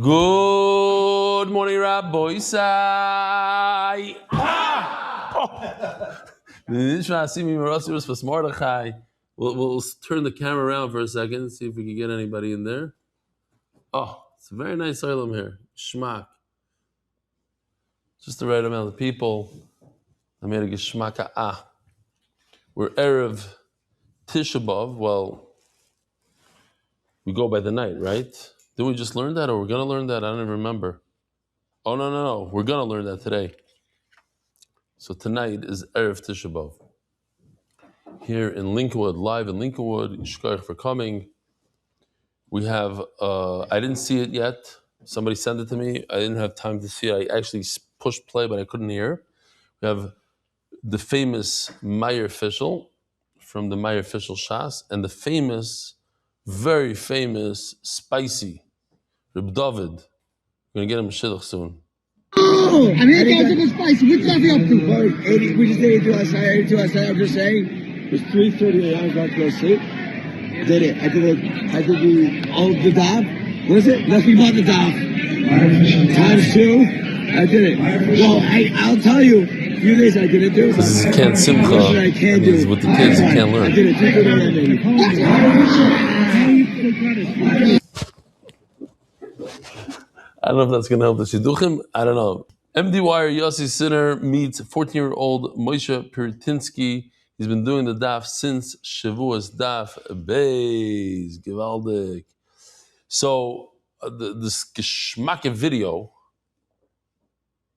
Good morning, Rabbi Isai. We'll turn the camera around for a second, see if we can get anybody in there. Oh, it's a very nice island here. Shmak. Just the right amount of people. I made a geshmaka. We're Erev Tisha B'Av. Well, we go by the night, right? Didn't we just learn that, or we're going to learn that? I don't even remember. Oh, no. We're going to learn that today. So tonight is Erev Tisha B'Av. Here in Lincolnwood, live in Lincolnwood. Yishkoich for coming. We have, I didn't see it yet. Somebody sent it to me. I didn't have time to see it. I actually pushed play, but I couldn't hear. We have the famous Meyer Fischel from the Meyer Fischel Shas, and the famous, very famous, spicy Reb David. We're going to get him a shidduch soon. Oh, I mean, guys are spicy. What's that up to? We just did 82 last night. I'm just saying, it's 3:30 a.m. I was about to go sleep. Did it. I did the daf. What is it? Nothing but the daf. Times 2. I did it. Well, I'll tell you, a few days I didn't do it. This is Ken Simcha. I can't do it. With the kids, you can't learn. I did it. 2:30 baby. I don't know if that's going to help the Shidduchim. I don't know. MD Wire Yossi Sinner meets 14-year-old Moshe Pirtinsky. He's been doing the daf since Shavuos Daf Beis. Gewaldig. So, this Geschmacke video,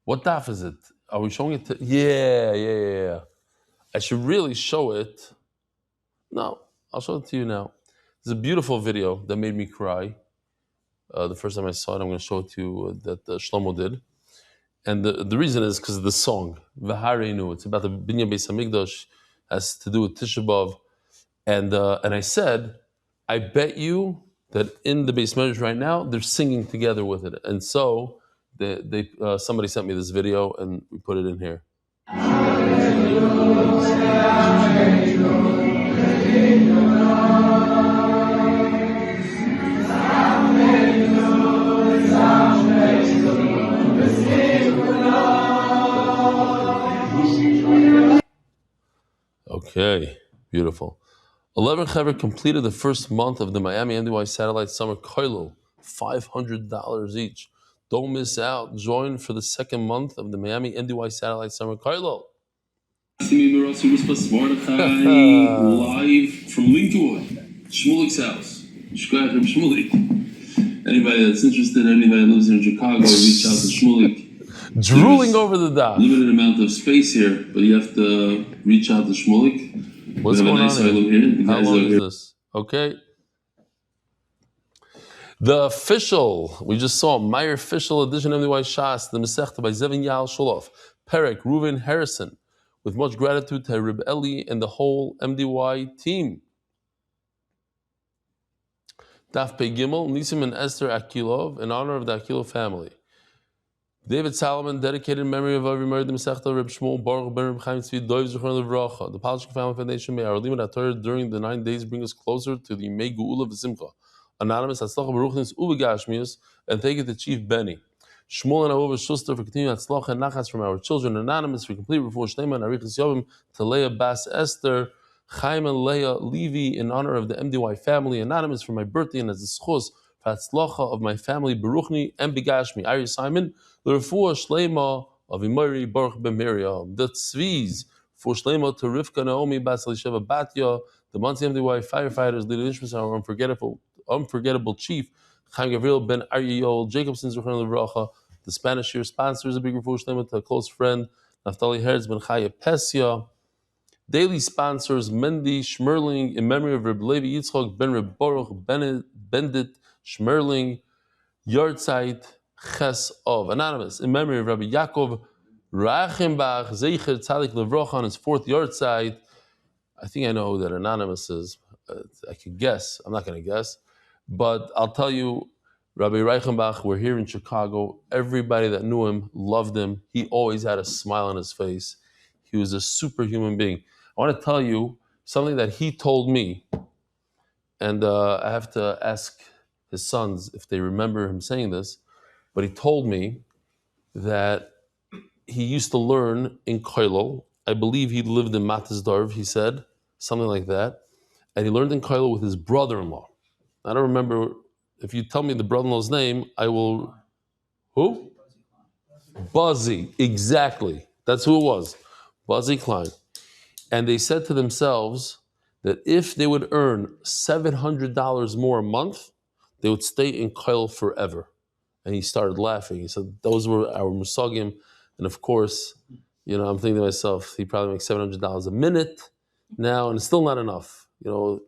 what daf is it? Are we showing it to? Yeah. I should really show it. No, I'll show it to you now. It's a beautiful video that made me cry. The first time I saw it, I'm going to show it to you that Shlomo did. And the reason is because of the song, V'hareinu. It's about the Binyan Beis HaMikdash, has to do with Tisha B'Av. And I said, I bet you that in the Beis Medrash right now, they're singing together with it. And so they somebody sent me this video, and we put it in here. Okay, beautiful. 11 Chaver completed the first month of the Miami NDY Satellite Summer Koilo, $500 each. Don't miss out. Join for the second month of the Miami NDY Satellite Summer Koilo. Live from Lincolnwood, Shmulik's house. Shkoyach from Shmulik. Anybody that's interested, anybody that lives here in Chicago, reach out to Shmulik. Drooling over the daf. Limited amount of space here, but you have to reach out to Shmulik. What's going on here? How long is this? Okay. The official, we just saw Meyer Fischel edition of MDY Shas, the Masechta by Zevin Yael Sholof, Perek, Reuven Harrison, with much gratitude to Reb Eli and the whole MDY team. Daf Pei Gimel, Nisim and Esther Akilov, in honor of the Akilov family. David Salomon, dedicated in memory of every married the Masechta Reb Shmuel Baruch Ben Reb Chaim Tzvi Doiv Zichron Levracha. The Palestine Family Foundation, may our limit Torah during the 9 days bring us closer to the Yimei Geula V'Simcha. Anonymous, Hatzlacha Baruchnis Uvegashmius, and thank you to Chief Benny. Shmuel and Ahova Schuster for continuing Hatzlacha and Nachas from our children. Anonymous for complete refuah Shlema and Arichas Yovim to Leah Bas Esther, Chaim and Leah Levi in honor of the MDY family. Anonymous for my birthday and as a schos for Hatzlacha of my family Baruchni and Begashmi. Ari Simon. The refuah Shlema of Imari Baruch Ben Miriam. The Tzviz for Shlema to Rivka Naomi Bas Elisheva Batya. The Monty MDY firefighters, Lida Nishmas, our unforgettable chief, Chaim Gabriel Ben Aryol, Jacobson Zuchran Levracha. The Spanish year sponsors a big refuah Shlema to a close friend, Naftali Herz Ben Chaya Pesia. Daily sponsors, Mendy Schmerling, in memory of Reb Levi Yitzchok Ben Reb Baruch Bendit Schmerling, Yardzeit Ches of. Anonymous, in memory of Rabbi Yaakov Rachenbach Zeicher Tzadik Levroch on his 4th Yardzeit. I think I know who that Anonymous is. I could guess. I'm not going to guess. But I'll tell you, Rabbi Reichenbach, we're here in Chicago. Everybody that knew him loved him. He always had a smile on his face. He was a superhuman being. I want to tell you something that he told me, and I have to ask his sons if they remember him saying this. but he told me that he used to learn in Koilel. I believe he lived in Matisdarv, he said, something like that. And he learned in Koilel with his brother-in-law. I don't remember, if you tell me the brother-in-law's name, I will... Who? Buzzy, exactly. That's who it was. Buzzy Klein. And they said to themselves that if they would earn $700 more a month, they would stay in Koilel forever. And he started laughing. He said, those were our musagim. And of course, I'm thinking to myself, he probably makes $700 a minute now, and it's still not enough. But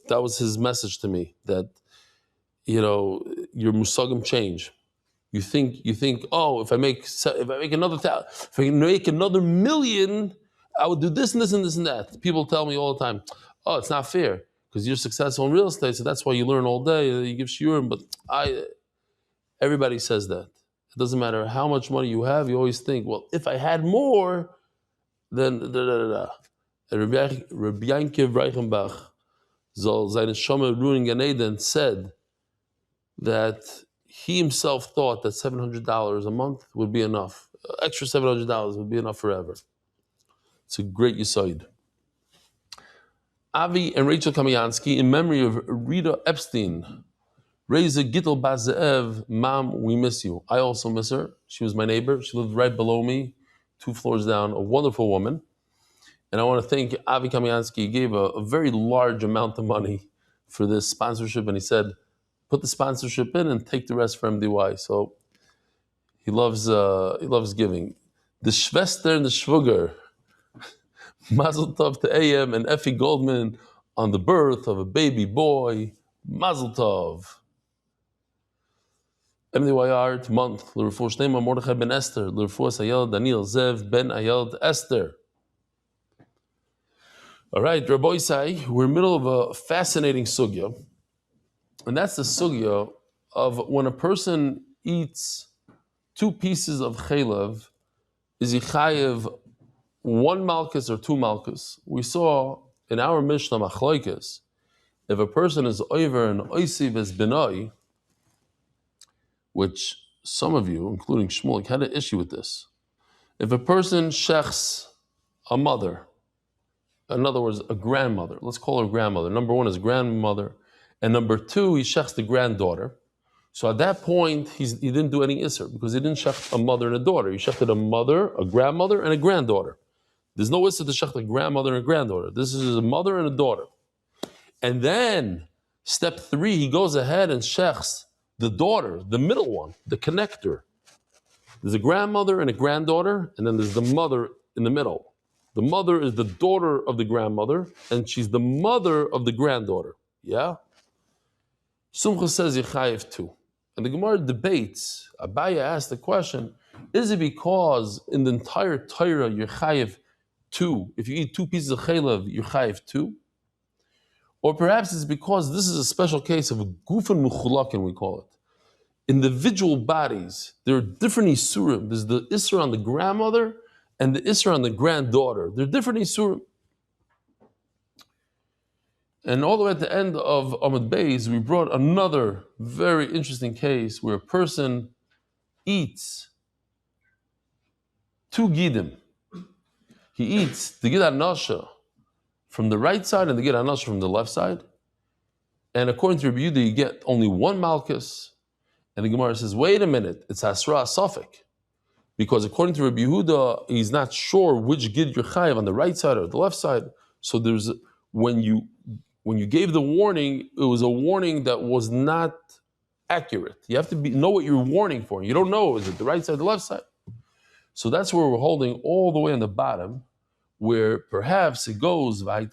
that was his message to me, that, your musagim change. You think, oh, if I make another million, I would do this and this and this and that. People tell me all the time, oh, it's not fair because you're successful in real estate, so that's why you learn all day. You give shiurim, but everybody says that. It doesn't matter how much money you have. You always think, well, if I had more, then da da da da. Rabbi Yankiv Reichenbach, Zol seine Shama Ruin Gan Eden, said that he himself thought that $700 a month would be enough. Extra $700 would be enough forever. It's a great yisoid. Avi and Rachel Kamiansky, in memory of Rita Epstein, Reza Gittel Bazeev, Mom, we miss you. I also miss her. She was my neighbor. She lived right below me, 2 floors down, a wonderful woman. And I want to thank Avi Kamiansky. He gave a very large amount of money for this sponsorship, and he said, put the sponsorship in and take the rest for MDY. So he loves giving. The Schwester and the Schwuger, Mazel Tov to AM and Effie Goldman on the birth of a baby boy. Mazel Tov. MDY Art month. L'Refuah Shnema Mordechai ben Esther. L'Refuah Ayel Daniel Zev ben Ayel Esther. All right, Rabbi Isai, we're in the middle of a fascinating sugya. And that's the sugya of when a person eats 2 pieces of chaylev, is he chayev 1 malchus or 2 malchus? We saw in our Mishnah Machloikis, if a person is over and oisiv as benoi, which some of you, including Shmulik, had an issue with this. If a person shechs a mother, in other words, a grandmother, let's call her grandmother. Number 1 is grandmother, and number 2, he shechs the granddaughter. So at that point, he didn't do any isser because he didn't shech a mother and a daughter. He shechted a mother, a grandmother, and a granddaughter. There's no isser to shech a grandmother and a granddaughter. This is a mother and a daughter. And then, step 3, he goes ahead and shechs the daughter, the middle one, the connector. There's a grandmother and a granddaughter, and then there's the mother in the middle. The mother is the daughter of the grandmother, and she's the mother of the granddaughter. Yeah? Sumcha says Yechayev 2. And the Gemara debates. Abaya asked the question, is it because in the entire Torah you're chayev 2? If you eat 2 pieces of chaylev, you're chayev 2? Or perhaps it's because this is a special case of gufen muchulakin, we call it. Individual bodies, there are different isurim. There's the isur on the grandmother and the isur on the granddaughter. They're different isurim. And all the way at the end of Amud Beis, we brought another very interesting case where a person eats 2 gidim. He eats the gid hanasha from the right side and the gid hanasha from the left side. And according to Rabbi Yehuda, you get only 1 malchus. And the Gemara says, wait a minute, it's Asra Safek. Because according to Rabbi Yehuda, he's not sure which gid you're chayiv on the right side or the left side. So there's when you gave the warning, it was a warning that was not accurate. You have to know what you're warning for. You don't know, is it the right side or the left side? So that's where we're holding all the way on the bottom, where perhaps it goes, there's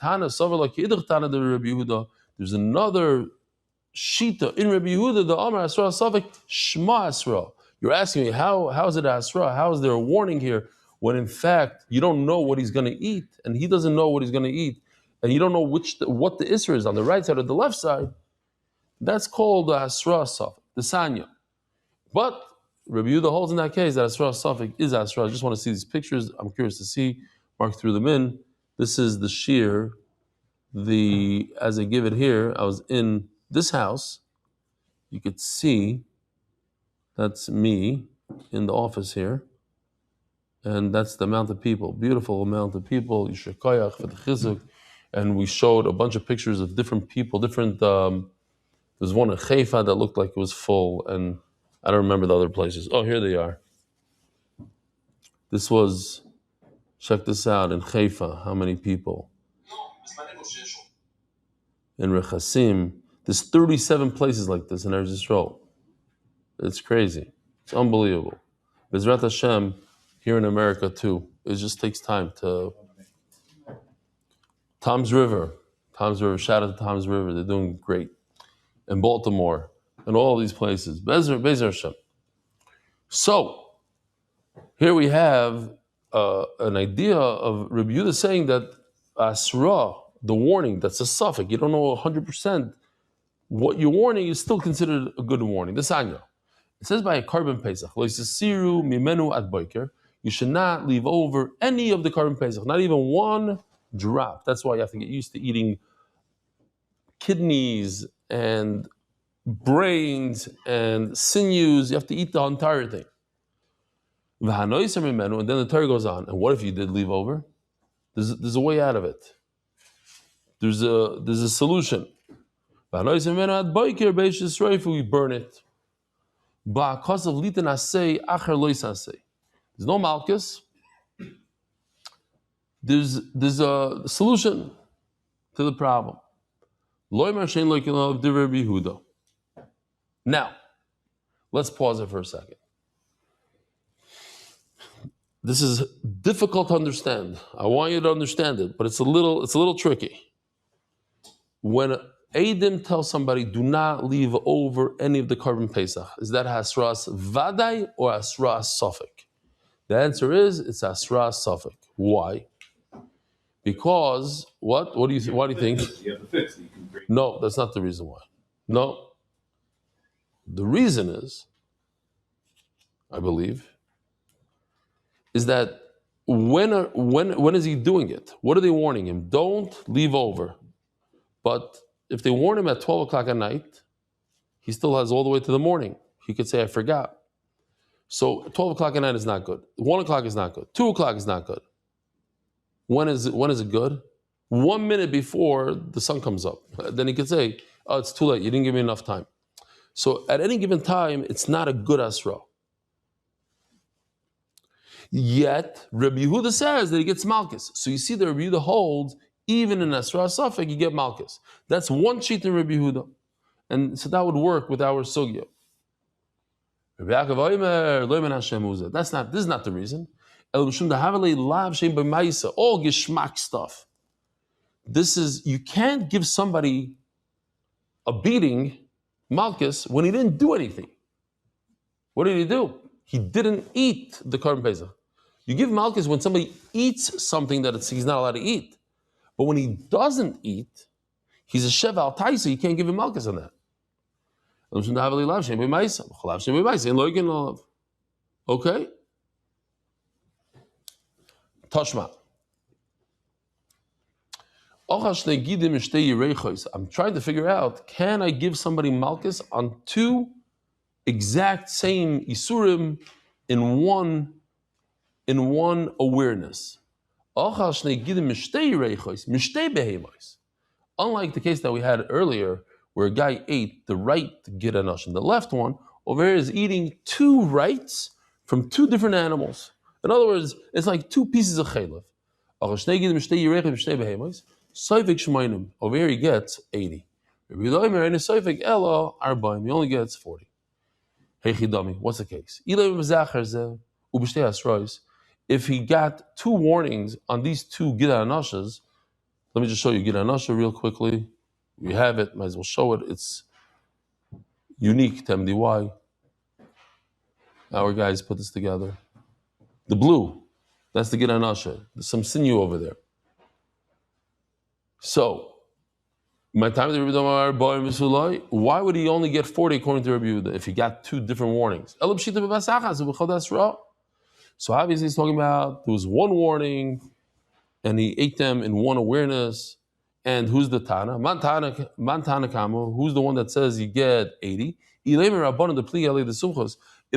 another shita in Rabbi Yehuda, the Amar Asra Safek, Shma Asra. You're asking me, how is it Asra? How is there a warning here when in fact you don't know what he's going to eat, and he doesn't know what he's going to eat, and you don't know what the Isra is on the right side or the left side? That's called the Asra Safek, the Sanya. But Rabbi Yehuda holds in that case that Asra Safek is Asra. I just want to see these pictures. I'm curious to see. Mark through them in. This is the shear. As I give it here, I was in this house you could see that's me in the office here. And that's the amount of people, beautiful amount of people, Yisher Koyach for the Chizuk. And we showed a bunch of pictures of different people, there's one in Haifa that looked like it was full, and I don't remember the other places. Oh, here they are. This was, check this out, in Haifa, how many people? In Rechasim, there's 37 places like this in Eretz Yisrael. It's crazy. It's unbelievable. Bezrat Hashem, here in America too. It just takes time to... Tom's River, shout out to Tom's River, they're doing great. In Baltimore, and all these places. Bezer Hashem. So, here we have an idea of Rabbi Yehuda saying that Asra, the warning, that's a suffix. You don't know 100%. What you're warning is still considered a good warning. This Anya. It says by a carbon Pesach, you should not leave over any of the carbon Pesach, not even one drop. That's why you have to get used to eating kidneys and brains and sinews. You have to eat the entire thing. And then the Torah goes on. And what if you did leave over? There's a way out of it. There's a solution. We burn it. There's no malchus. There's a solution to the problem. Now, let's pause it for a second. This is difficult to understand. I want you to understand it, but it's a little tricky. When Eidim tells somebody, do not leave over any of the carbon Pesach, is that Hasras Vadai or Hasras Sofik? The answer is it's Hasras Sofik. Why? Because what? Why do you think? You have to fix it. No, that's not the reason why. No. The reason is, I believe, is that when is he doing it? What are they warning him? Don't leave over. But if they warn him at 12 o'clock at night, he still has all the way to the morning. He could say, I forgot. So 12 o'clock at night is not good. 1 o'clock is not good. 2 o'clock is not good. When is it good? 1 minute before the sun comes up. Then he could say, oh, it's too late. You didn't give me enough time. So at any given time, it's not a good Asra. Yet, Rabbi Yehuda says that he gets Malchus. So you see that Rabbi Yehuda holds, even in Asra Safek, you get Malchus. That's one sheet in Rabbi Yehuda. And so that would work with our Sugya. This is not the reason. All geschmack stuff. This is, you can't give somebody a beating, Malchus, when he didn't do anything. What did he do? He didn't eat the Korban Pesach. You give Malchus when somebody eats something that he's not allowed to eat. But when he doesn't eat, he's a Sheval Taisa, you can't give him Malchus on that. Okay? Tashma. I'm trying to figure out, can I give somebody Malchus on two exact same Isurim in one awareness? Unlike the case that we had earlier, where a guy ate the right Giranash and the left one, over here is eating two rights from two different animals. In other words, it's like two pieces of chaylev. Over here he gets 80. He only gets 40. What's the case? If he got two warnings on these two Gidanashas, let me just show you Gidanasha real quickly. We have it, might as well show it. It's unique to MDY. Our guys put this together. The blue, that's the Gidanasha. There's some sinew over there. So, my time to why would he only get 40 according to Rabbi Yehuda if he got two different warnings? So obviously he's talking about there was one warning and he ate them in one awareness. And who's the Tana? Man Tana Kama, who's the one that says you get 80? If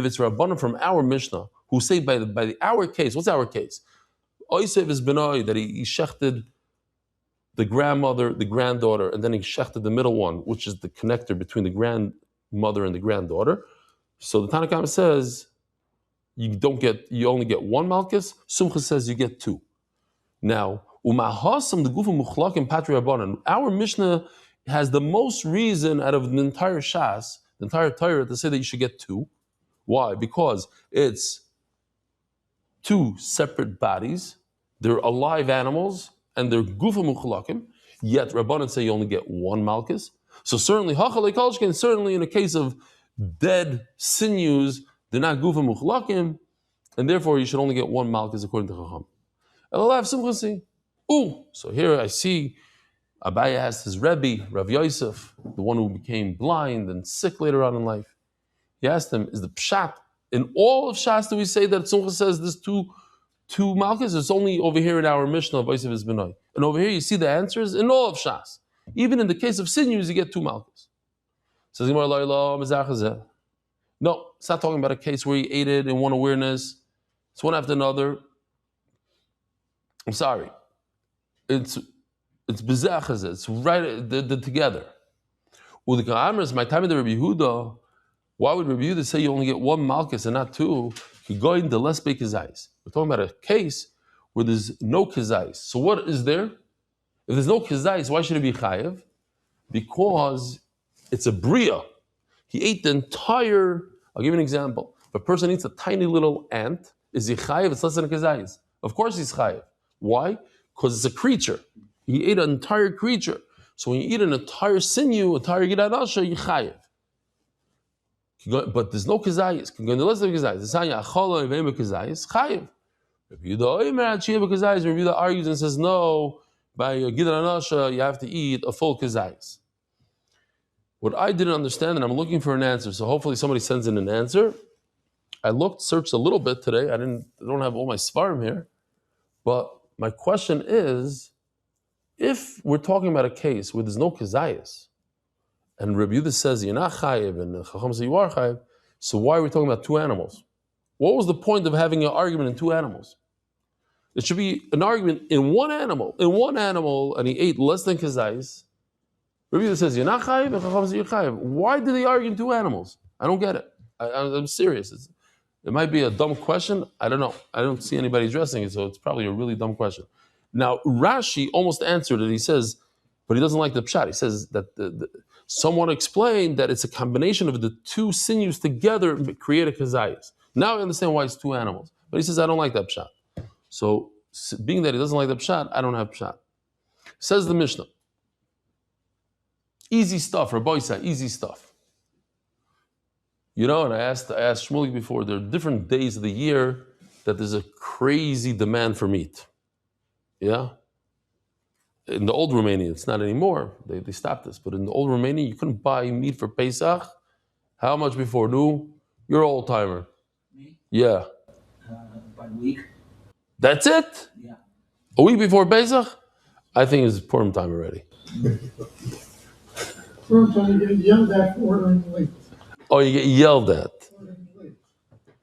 it's Rabbanim from our Mishnah who say by our case, what's our case? Oisev is Benoi, that he shechted the grandmother, the granddaughter, and then he shechted the middle one, which is the connector between the grandmother and the granddaughter. So the Tanna Kamma says you only get one malchus. Sumcha says you get two. Now, umahasam the gufa muchlakim patri rabbanan. Our Mishnah has the most reason out of the entire Shas, the entire Torah, to say that you should get two. Why? Because it's two separate bodies. They're alive animals, and they're gufa muchlakim. Yet rabbanan say you only get one malchus. So certainly hachalei kalshkin. Certainly in a case of dead sinews, they're not gufa muchlakim, and therefore you should only get one malchus according to Chacham. So here I see Abaye asked his Rebbe, Rav Yosef, the one who became blind and sick later on in life. He asked him, is the pshat in all of Shas do we say that Sumcha says there's two malchus? It's only over here in our Mishnah of Yosef is Benoi. And over here you see the answers in all of Shas. Even in the case of sinews, you get two malchus. Says no, it's not talking about a case where he ate it in one awareness. It's one after another. I'm sorry. It's bezachas. It's right they're together. My time in the Rabbi Yehuda. Why would Rabbi Yehuda say you only get one malchus and not two? You go into less big kazais. We're talking about a case where there's no kazais. So what is there? If there's no kazais, why should it be chayev? Because it's a bria. He ate the entire. I'll give you an example. If a person eats a tiny little ant, is he chayev? It's less than a kazais. Of course he's chayev. Why? Because it's a creature. He ate an entire creature. So when you eat an entire sinew, entire gidanasha, you chayev. But there's no kazayis. Can go in the list of kazayis. It's not yachala evim kazayis. Chayev. Rabbi Yehuda argues and says no. By gidanasha, you have to eat a full kazayis. What I didn't understand, and I'm looking for an answer. So hopefully somebody sends in an answer. I searched a little bit today. I don't have all my svarim here, but my question is, if we're talking about a case where there's no kazayis, and Rabbi Yehuda says you're not chayev, and Chacham says you are chayev, so why are we talking about two animals? What was the point of having an argument in two animals? It should be an argument in one animal, and he ate less than kazayis. Rabbi Yehuda says you're not chayev, and Chacham says you're chayev. Why did they argue in two animals? I don't get it. I'm serious. It might be a dumb question. I don't know. I don't see anybody addressing it, so it's probably a really dumb question. Now, Rashi almost answered it. He says, but he doesn't like the pshat. He says that someone explained that it's a combination of the two sinews together create a kazayis. Now I understand why it's two animals. But he says, I don't like that pshat. So, being that he doesn't like the pshat, I don't have pshat. Says the Mishnah. Easy stuff, Rabbi Isa, easy stuff. You know, and I asked Shmulik before, there are different days of the year that there's a crazy demand for meat. Yeah? In the old Romania, it's not anymore. They stopped this. But in the old Romania, you couldn't buy meat for Pesach. How much before? No? You're an old-timer. Me? Yeah. About a week. That's it? Yeah. A week before Pesach? I think it's Purim time already. Purim time, you get yelled at for ordering late. Oh, you get yelled at.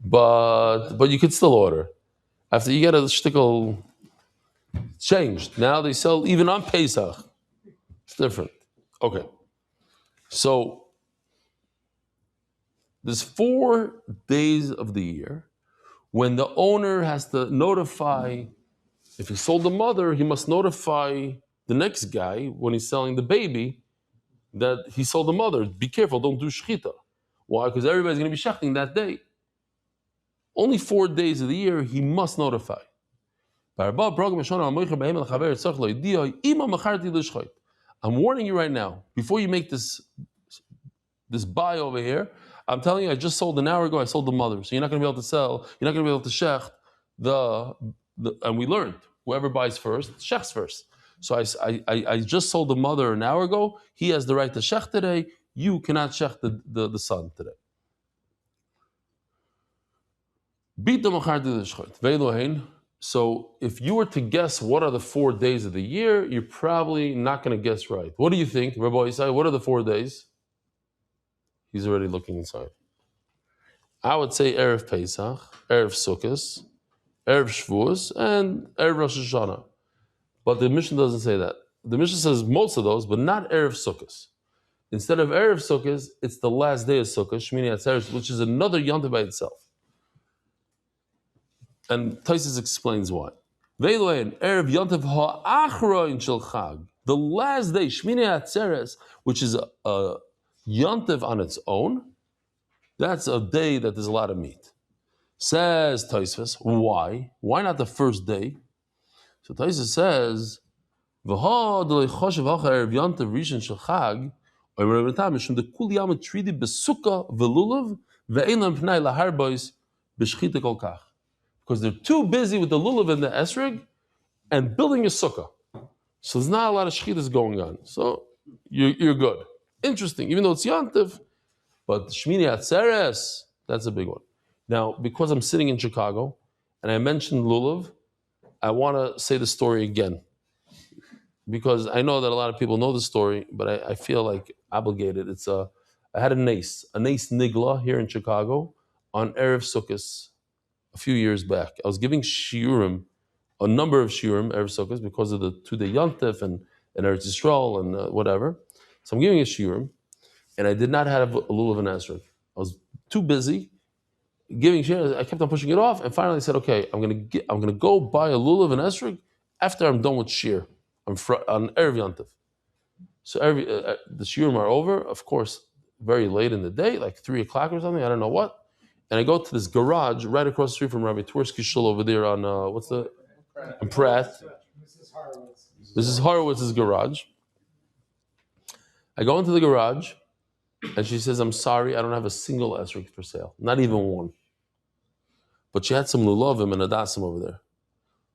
But you could still order. After you get a shtickle changed. Now they sell even on Pesach. It's different. Okay. So there's 4 days of the year when the owner has to notify, if he sold the mother, he must notify the next guy when he's selling the baby that he sold the mother. Be careful, don't do shechita. Why? Because everybody's going to be shechting that day. Only 4 days of the year he must notify. I'm warning you right now, before you make this buy over here, I'm telling you, I just sold an hour ago, I sold the mother. So you're not going to be able to sell, you're not going to be able to shecht and we learned, whoever buys first, shechs first. So I just sold the mother an hour ago, he has the right to shecht today, you cannot shecht the son today. So if you were to guess what are the 4 days of the year, you're probably not going to guess right. What do you think, Rabbi Isai? What are the 4 days? He's already looking inside. I would say Erev Pesach, Erev Sukkot, Erev Shavuos, and Erev Rosh Hashanah. But the Mishnah doesn't say that. The Mishnah says most of those, but not Erev Sukkot. Instead of Erev Sukkot, it's the last day of Sukkot, Shmini Atzeres, which is another Yom by itself. And Taisus explains why. Veiloin Erev Yom ha'achroin shel Chag. The last day, Shmini Atzeres, which is a Yom on its own, that's a day that there's a lot of meat. Says Taisus, why? Why not the first day? So Taisus says, "V'ha d'lei choshev hacha erev yantav rishon shel Chag, omer Rebbe Tam mishum de kul yam tridi besukkah v'lulav ve'ein lam pnai laharbois b'shchita kol kach." Because they're too busy with the lulav and the esrog and building a sukkah. So there's not a lot of shchitas going on. So you're good. Interesting, even though it's yantav, but Shmini Atzeres, that's a big one. Now, because I'm sitting in Chicago and I mentioned lulav, I want to say the story again. Because I know that a lot of people know the story, but I feel like obligated. I had a nace nigla here in Chicago on Erev Sukkot a few years back. I was giving shiurim, a number of shiurim, Erev Sukkot, because of the 2-day Yontif and Eretz Yisrael and whatever. So I'm giving a shiurim, and I did not have a lulav and esrog. I was too busy giving shiurim. I kept on pushing it off, and finally I said, okay, I'm gonna go buy a lulav and esrog after I'm done with shir. On Erev Yontif. So the shiurim are over, of course, very late in the day, like 3 o'clock or something, I don't know what. And I go to this garage right across the street from Rabbi Twersky Shul over there on, on Pratt. Mrs. Horowitz's garage. I go into the garage, and she says, I'm sorry, I don't have a single esrog for sale. Not even one. But she had some lulavim and hadassim over there.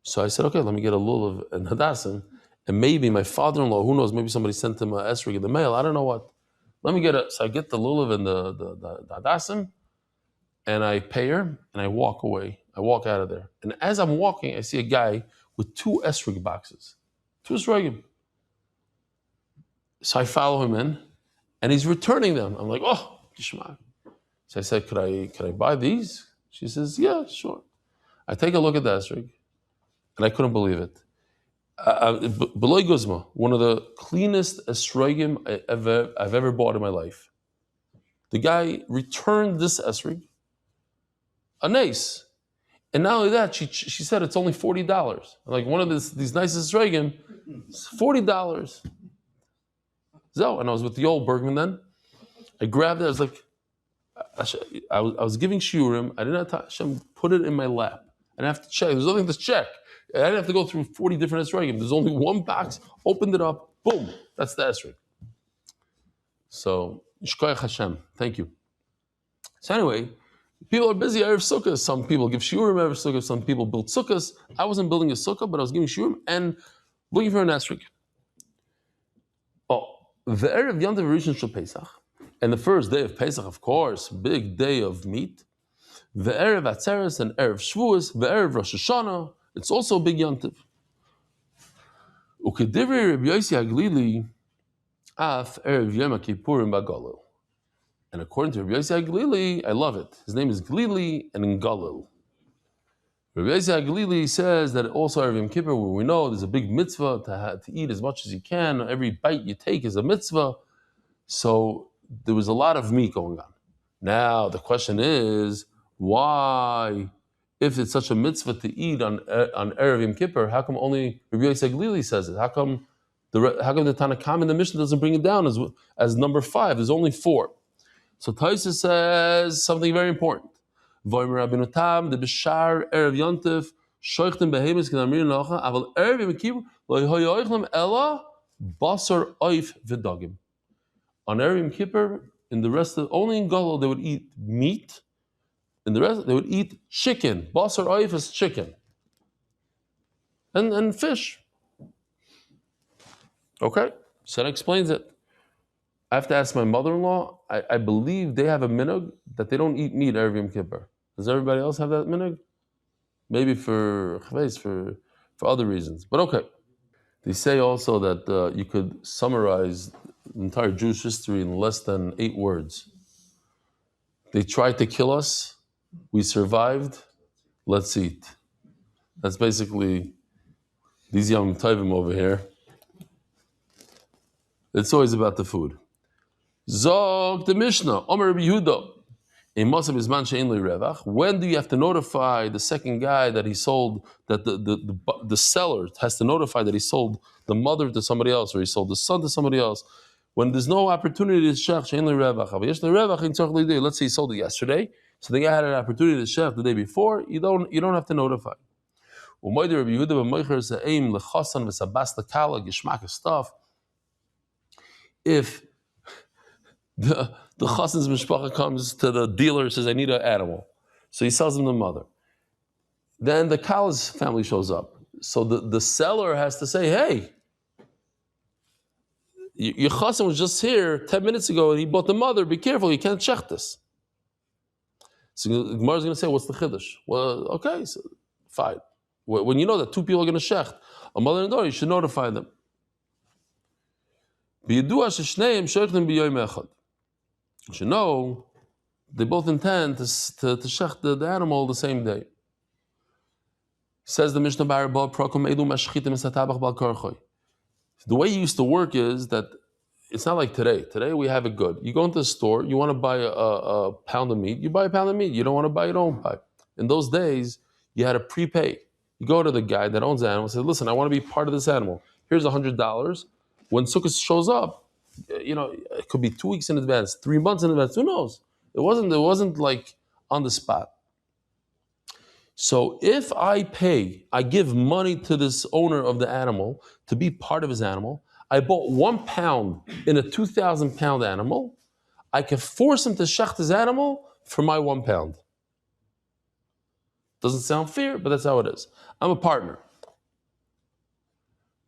So I said, okay, let me get a lulav and hadassim. And maybe my father-in-law, who knows, maybe somebody sent him a esrog in the mail, I don't know what. Let me get it. So I get the lulav and the hadassim, and I pay her, and I walk away. I walk out of there. And as I'm walking, I see a guy with 2 esrog boxes. 2 esrogim. So I follow him in, and he's returning them. I'm like, oh, Gishmak. So I said, could I buy these? She says, yeah, sure. I take a look at the esrog, and I couldn't believe it. Beloy Guzma, one of the cleanest esrogim I've ever bought in my life. The guy returned this esrog, a nace, and not only that, she said it's only $40. Like one of these nicest esrogim, $40. So, and I was with the old Bergman then. I grabbed it. I was like, I was giving shiurim. I didn't have to Hashem put it in my lap. I didn't have to check. There's nothing to check. I didn't have to go through 40 different esrogim. There's only one box. Opened it up. Boom. That's the esrog. So, Yishkoyach Hashem. Thank you. So anyway, people are busy Erev Sukkah. Some people give shiurim Erev Sukkah. Some people build sukkahs. I wasn't building a sukkah, but I was giving shiurim and looking for an esrog. Oh, the Erev Yontiv Rishon Shel Pesach. And the first day of Pesach, of course, big day of meat. The Erev Atzeres and Erev Shavuos, the Erev Rosh Hashanah, it's also a big Yontiv. Ukedivri Rabbi Yossi Haglili, af Erev Yom Kippurim Bagalil. And according to Rabbi Yossi Haglili, I love it. His name is Glili and in Galil. Rabbi Yossi Haglili says that also Erev Yom Kippur, where we know there's a big mitzvah to eat as much as you can. Every bite you take is a mitzvah. So there was a lot of meat going on. Now the question is, why, if it's such a mitzvah to eat on Erev Yom Kippur, how come only Rabbi Yossi Haglili says it? How come the Tanakh in the Mishnah doesn't bring it down as number 5? There's only 4. So Taisa says something very important. V'omer Rabbeinu Tam, the b'shar Erev Yontif, shoichtem behemis k'namrin locha, aval Erev Yom Kippur lo yoichlem ela basar oif v'dagim. On Erev Yom Kippur, in the rest of, only in Galil they would eat meat. In the rest, they would eat chicken. Basar oif is chicken. And fish. Okay, so that explains it. I have to ask my mother-in-law. I believe they have a minhag that they don't eat meat Erev Yom Kippur. Does everybody else have that minhag? Maybe for other reasons. But okay. They say also that you could summarize the entire Jewish history in less than 8 words. They tried to kill us. We survived. Let's eat. That's basically these young tovim over here. It's always about the food. Zog the Mishnah, Omer Rabbi Yehuda. When do you have to notify the second guy that he sold, that the seller has to notify that he sold the mother to somebody else or he sold the son to somebody else? When there's no opportunity to shech, let's say he sold it yesterday, so the guy had an opportunity to shech the day before, you don't have to notify. If the chassan's mishpacha comes to the dealer and says, I need an animal. So he sells him the mother. Then the Kala's family shows up. So the seller has to say, hey, your chassan was just here 10 minutes ago and he bought the mother. Be careful, you can't check this. So Gemara is going to say, what's the chiddush? Well, okay, so fine. When you know that two people are going to shecht, a mother and a daughter, you should notify them. You should know they both intend to shech the animal the same day. Says the Mishnah Barabah, the way it used to work is that it's not like today. Today we have it good. You go into the store, you want to buy a pound of meat, you buy a pound of meat. You don't want to buy, you don't buy. In those days, you had to prepay. You go to the guy that owns the animal and say, listen, I want to be part of this animal. Here's $100. When Sukkot shows up, it could be 2 weeks in advance, 3 months in advance, who knows? It wasn't like on the spot. So if I give money to this owner of the animal to be part of his animal, I bought 1 pound in a 2,000 pound animal, I can force him to shecht his animal for my 1 pound. Doesn't sound fair, but that's how it is. I'm a partner.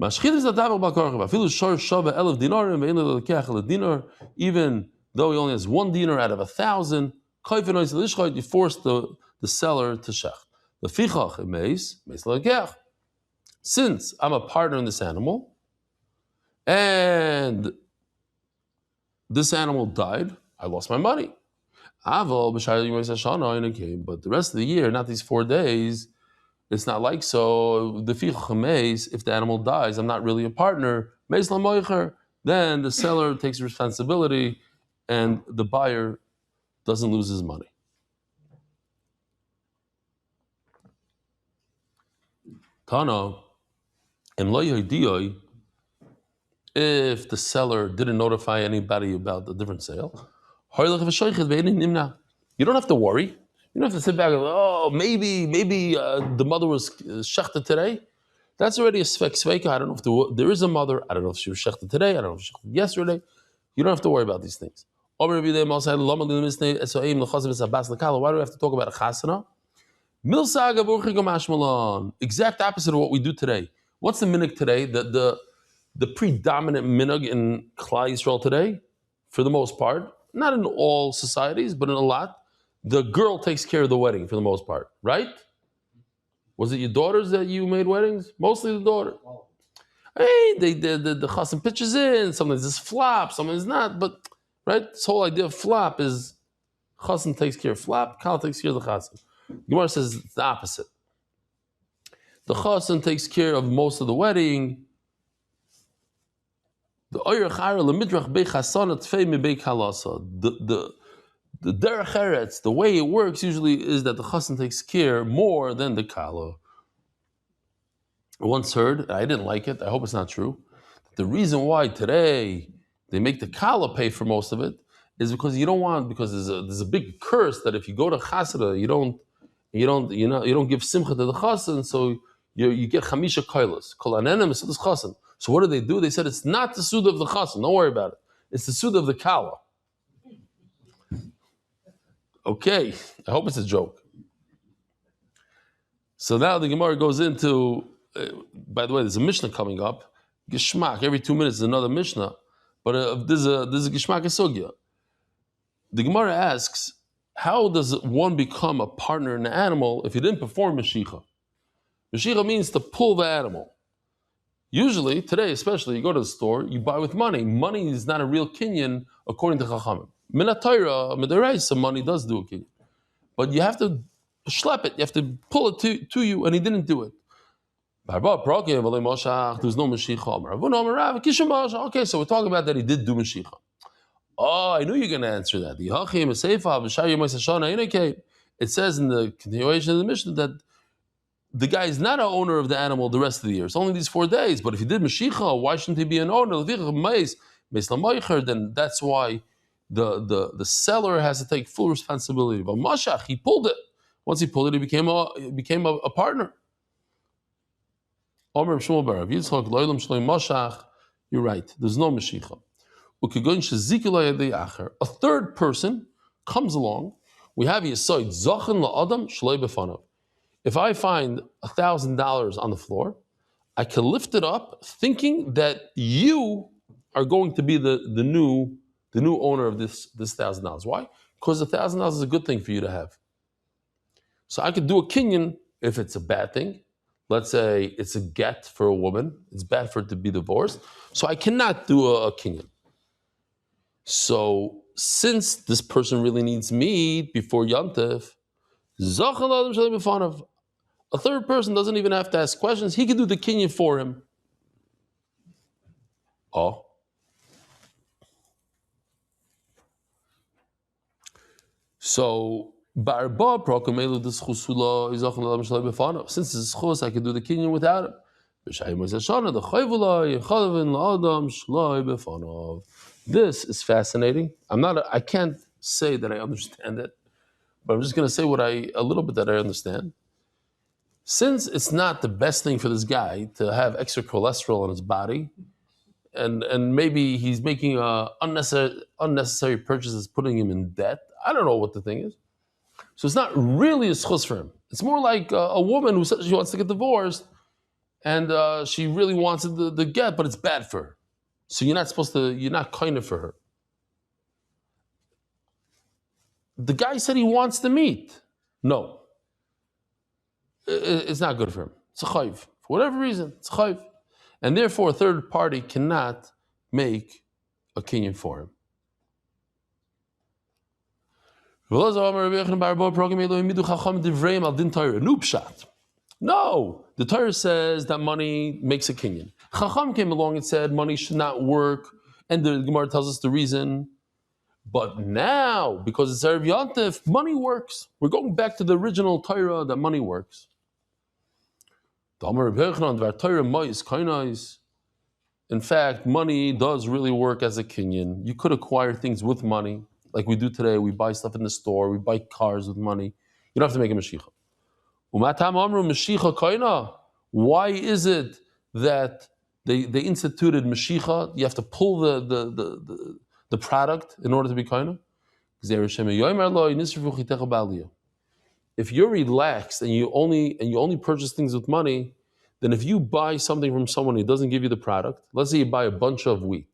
Even though he only has 1 dinar out of 1,000, you force the seller to shecht. Since I'm a partner in this animal, and this animal died, I lost my money. But the rest of the year, not these 4 days, it's not like so. If the animal dies, I'm not really a partner. Then the seller takes responsibility and the buyer doesn't lose his money. Tana, and if the seller didn't notify anybody about the different sale, you don't have to worry. You don't have to sit back and maybe the mother was shechted today. That's already a sveka. I don't know if there is a mother. I don't know if she was shechted today. I don't know if she was shechted yesterday. You don't have to worry about these things. Why do we have to talk about a chasana? Exact opposite of what we do today. What's the minhag today? The predominant minhag in Klal Yisrael today, for the most part, not in all societies, but in a lot, the girl takes care of the wedding for the most part, right? Was it your daughters that you made weddings? Mostly the daughter. Hey, the chassan pitches in. Sometimes it's flop, sometimes not. But right, this whole idea of flop is chassan takes care of flop, kal takes care of the chassan. Gemara says it's the opposite. The chassan takes care of most of the wedding. The derech eretz, the way it works usually is that the chassan takes care more than the kala. I once heard, I didn't like it, I hope it's not true, the reason why today they make the kala pay for most of it is because there's a big curse that if you go to chasana, you don't give simcha to the chassan, so you get chamisha kailas. Kol anenem is this chassan. So what do? They said it's not the suda of the chassan. Don't worry about it. It's the suda of the kala. Okay, I hope it's a joke. So now the Gemara goes into. By the way, there's a Mishnah coming up. Geshmak. Every 2 minutes is another Mishnah. But there's a Geshmak Esogya. The Gemara asks, how does one become a partner in an animal if he didn't perform Mashicha? Mashicha means to pull the animal. Usually, today especially, you go to the store, you buy with money. Money is not a real kinyan according to Chachamim. Minatayra, midaraisa, money does do a kinyan. But you have to schlep it, you have to pull it to you, and he didn't do it. There's no Mashiach. Okay, so we're talking about that he did do Mashiach. Oh, I knew you were going to answer that. It says in the continuation of the mission that the guy is not an owner of the animal the rest of the year. It's only these 4 days. But if he did Mashiach, why shouldn't he be an owner? Then that's why the seller has to take full responsibility. But Mashach, he pulled it. Once he pulled it, he became a partner. You're right. There's no Mashiach. A third person comes along. We have Yesod Zachan la'adam shloi b'fanav. If I find $1,000 on the floor, I can lift it up, thinking that you are going to be the new owner of this $1,000. Why? Because $1,000 is a good thing for you to have. So I could do a kinyan if it's a bad thing. Let's say it's a get for a woman. It's bad for it to be divorced. So I cannot do a kinyan. So since this person really needs meat before Yantif, a third person doesn't even have to ask questions. He can do the kinyan for him. Oh. So since it's chus, I can do the kinyan without him. This is fascinating. I can't say that I understand it, but I'm just going to say a little bit that I understand. Since it's not the best thing for this guy to have extra cholesterol in his body, and maybe he's making unnecessary purchases, putting him in debt. I don't know what the thing is. So it's not really a schus for him. It's more like a woman who says she wants to get divorced, and she really wants the get, but it's bad for her. So you're not kind of for her. The guy said he wants the meat. No. It's not good for him. It's a chayv. For whatever reason, it's a chayv. And therefore, a third party cannot make a kinyan for him. No, the Torah says that money makes a kinyan. Chacham came along and said money should not work, and the Gemara tells us the reason. But now, because it's Erev Yantif, money works. We're going back to the original Torah that money works. In fact, money does really work as a kinyan. You could acquire things with money, like we do today. We buy stuff in the store. We buy cars with money. You don't have to make a Mashiach. Why is it that they instituted Mashiach? You have to pull the product in order to be kaina? If you're relaxed and you only purchase things with money, then if you buy something from someone who doesn't give you the product, let's say you buy a bunch of wheat.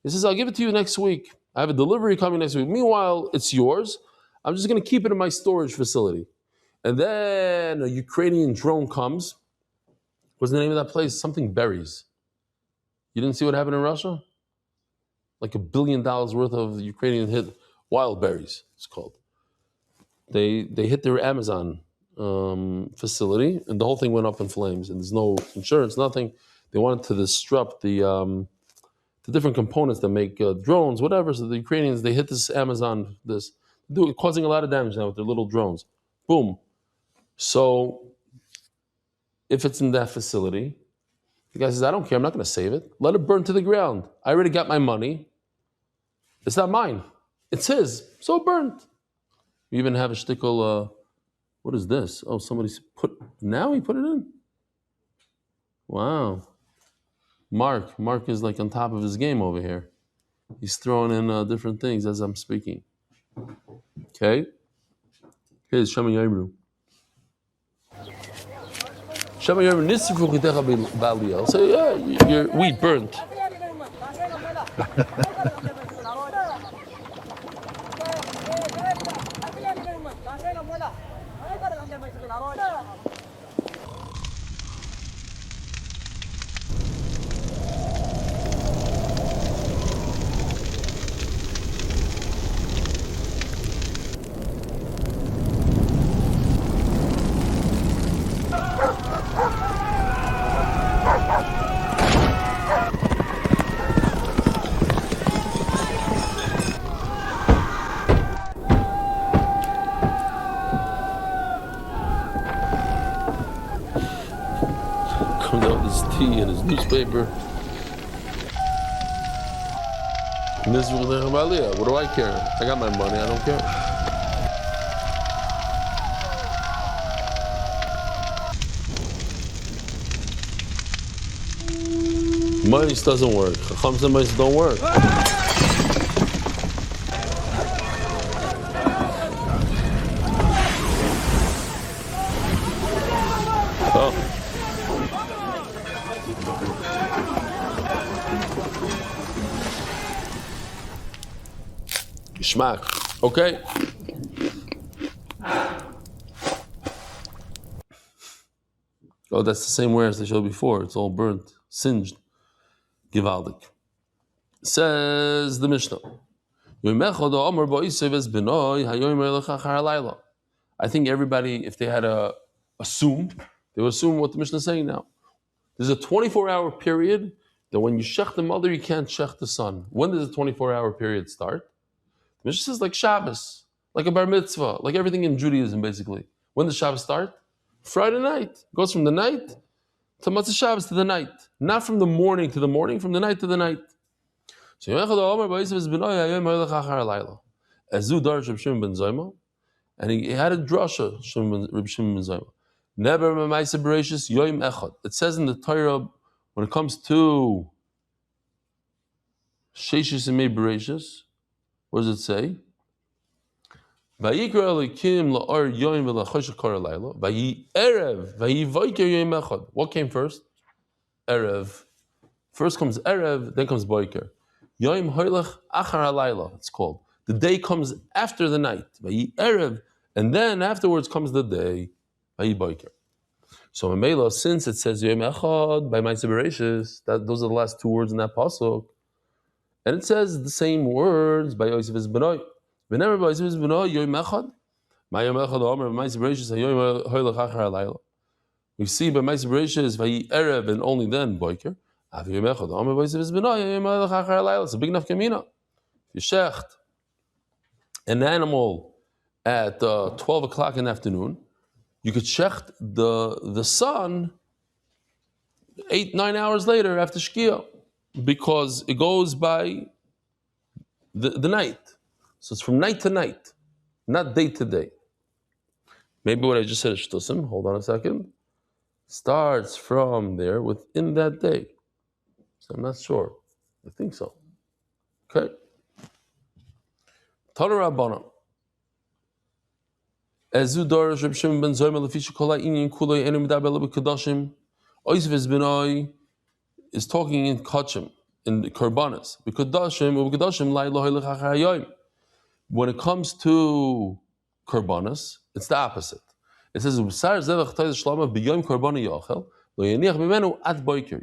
He says, I'll give it to you next week. I have a delivery coming next week. Meanwhile, it's yours. I'm just going to keep it in my storage facility. And then a Ukrainian drone comes. What's the name of that place? Something berries. You didn't see what happened in Russia? Like $1 billion worth of Ukrainian hit wild berries, it's called. They hit their Amazon facility, and the whole thing went up in flames. And there's no insurance, nothing. They wanted to disrupt the different components that make drones, whatever. So the Ukrainians, they hit this Amazon, causing a lot of damage now with their little drones. Boom. So if it's in that facility, the guy says, I don't care, I'm not going to save it. Let it burn to the ground. I already got my money. It's not mine. It's his. So it burned. We even have a shtickle, what is this? Oh, he put it in? Wow. Mark is like on top of his game over here. He's throwing in different things as I'm speaking. Okay. Here's Shema Yomru. Shema Yomru nisrifu chitecha ba'aliyah. So yeah, your wheat burnt. tea and his newspaper. What do I care? I got my money, I don't care. Mice doesn't work. Chachams and mice don't work. Oh. Geschmack. Okay. Oh, that's the same way as I showed before. It's all burnt, singed. Givaldik. Says the Mishnah. I think everybody, if they had to assume, they would assume what the Mishnah is saying now. There's a 24-hour period that when you shech the mother, you can't shech the son. When does the 24-hour period start? The Mishnah says like Shabbos, like a bar mitzvah, like everything in Judaism basically. When does Shabbos start? Friday night. It goes from the night to Matzah Shabbos to the night. Not from the morning to the morning, from the night to the night. So and he had a drasha, Reb Shimon ben Zoma. It says in the Torah, when it comes to Sheshis and Mei Bereshis, what does it say? What came first? Erev. First comes Erev, then comes Boiker. Yom Hoylech Achar Halayla, it's called. The day comes after the night. Vayi Erev, and then afterwards comes the day. Vayi Boiker. So in Mela, since it says Yom Echad by Ma'aseh Bereshis, those are the last two words in that pasuk, and it says the same words by Yosef his Benoi. Whenever by Yosef his Benoi Yom Echad, Ma Yom Echad Omer by Ma'aseh Bereshis Yom Hoylech Achar Halayla. We see by Ma'aseh Bereshis Vayi Erev and only then Boiker. It's a big nafkamina. If you shecht an animal at 12 o'clock in the afternoon, you could shecht the sun 8-9 hours later after Shkia, because it goes by the night. So it's from night to night, not day to day. Maybe what I just said is shtusim. Hold on a second. Starts from there within that day. I'm not sure. I think so. Okay. Tana Rabbanan. Ezu darash Reb Shimon ben Zoma lefisha kol ha'inyan kulei enu medaber lo b'kedashim. Oisv es benoi is talking in kachim, in the korbanos. B'kedashim u'b'kedashim lai lo hoylech achar hayoyim. When it comes to korbanos, it's the opposite. It says b'sar zevach tayz shlama b'yom korbani yochel. You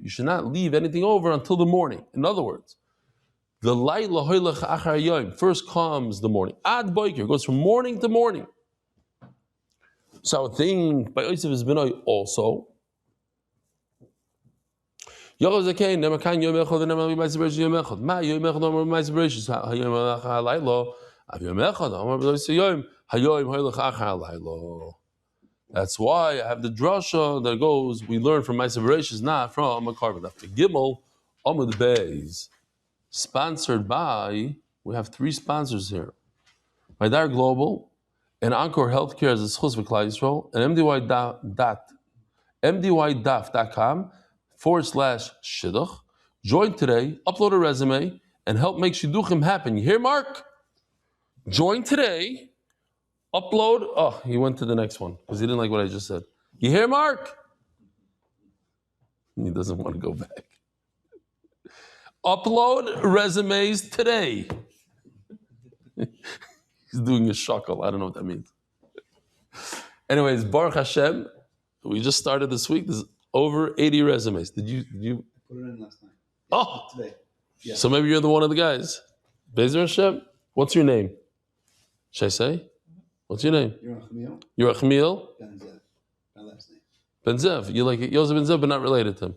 should not leave anything over until the morning. In other words, the layla hoylech achar yom, first comes the morning. Ad boiker goes from morning to morning. So I think by Yosef is benoi also. That's why I have the drasha that goes, we learn from Ma'aseh Bereshis, not from a carbon. After Gimel, Amud Beis, sponsored by, we have 3 sponsors here. Maidar Global, and Encore Healthcare as a Schus V'Klal Yisrael, and mdydaf.com/shidduch. Join today, upload a resume, and help make shidduchim happen. You hear, Mark? Join today. Upload. Oh, he went to the next one because he didn't like what I just said. You hear, Mark? He doesn't want to go back. Upload resumes today. He's doing a shackle. I don't know what that means. Anyways, Baruch Hashem, we just started this week. There's over 80 resumes. Did you? I put it in last night. Oh, Today. Yeah. So maybe you're the one of the guys. Bezer Hashem, what's your name? Should I say? What's your name? You're Achmiel? Ben Zev. My last name. Ben Zev. You're like Yosef Ben Zev, but not related to him.